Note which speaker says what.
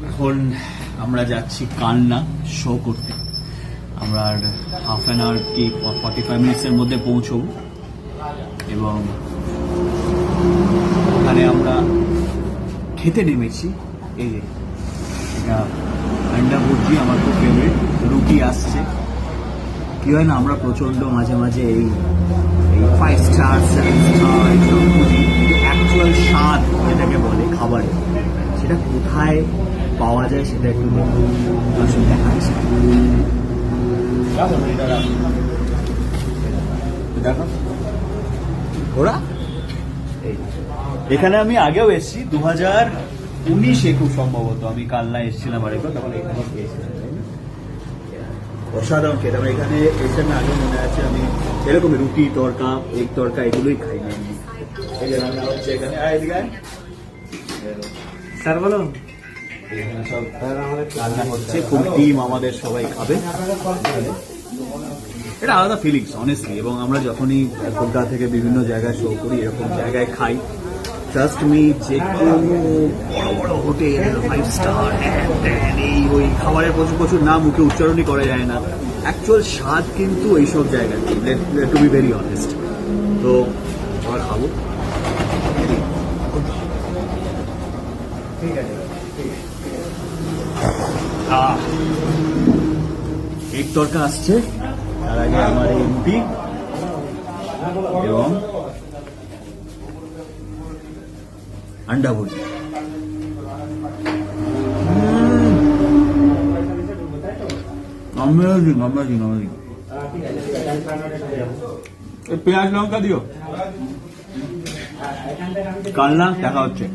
Speaker 1: এখন আমরা যাচ্ছি কালনা শো করতে। আমরা হাফ অ্যান আওয়ার কি 45 মিনিটসের মধ্যে পৌঁছবো এবং ওখানে আমরা খেতে নেমেছি। এই যে এটা আন্ডা ভুর্জি, আমার খুব ফেভারিট। রুটি আসছে। কি হয় না, আমরা প্রচন্ড মাঝে মাঝে এই 5 স্টার 7 স্টার এইসব খুঁজি, কিন্তু অ্যাকচুয়াল স্বাদ যেটাকে বলে খাবারে, সেটা কোথায় পাওয়া যায় সেটা একটু আসলে দেখাচ্ছে। দেখো ওরা এখানে আমি আগেও এসেছি 2019-এ খুব সম্ভবত আমি কালনা এসেছিলাম আরেকবার, তখন এখানে গিয়েছিলাম। অসাধারণ খেতে। আমরা এখানে এসে না আগে মনে আছে আমি এরকম রুটি তড়কা এগ তড়কা এগুলোই খাই না। এই যে রান্না হচ্ছে এখানে, স্যার বলো, এখানে সব রান্না হচ্ছে, ফুল টিম আমাদের সবাই খাবে। এটা আলাদা ফিলিংস অনেস্টলি। এবং আমরা যখনই কলকাতা থেকে বিভিন্ন জায়গায় শো করি, এরকম জায়গায় খাই, ট্রাস্ট মি, যে কোনো বড় বড় হোটেল 5 স্টার এই ওই খাবারের প্রচুর প্রচুর নাম মুখে উচ্চারণই করা যায় না। অ্যাকচুয়াল স্বাদ কিন্তু এইসব জায়গায়, টু বি ভেরি অনেস্ট। তো আবার খাবো। ঠিক আছে, এক তরকা আসছে, তার আগে আমার এই রুটি এবং আন্ডা ভুর্জি। পেঁয়াজ লঙ্কা দিও। কালনা দেখা হচ্ছে।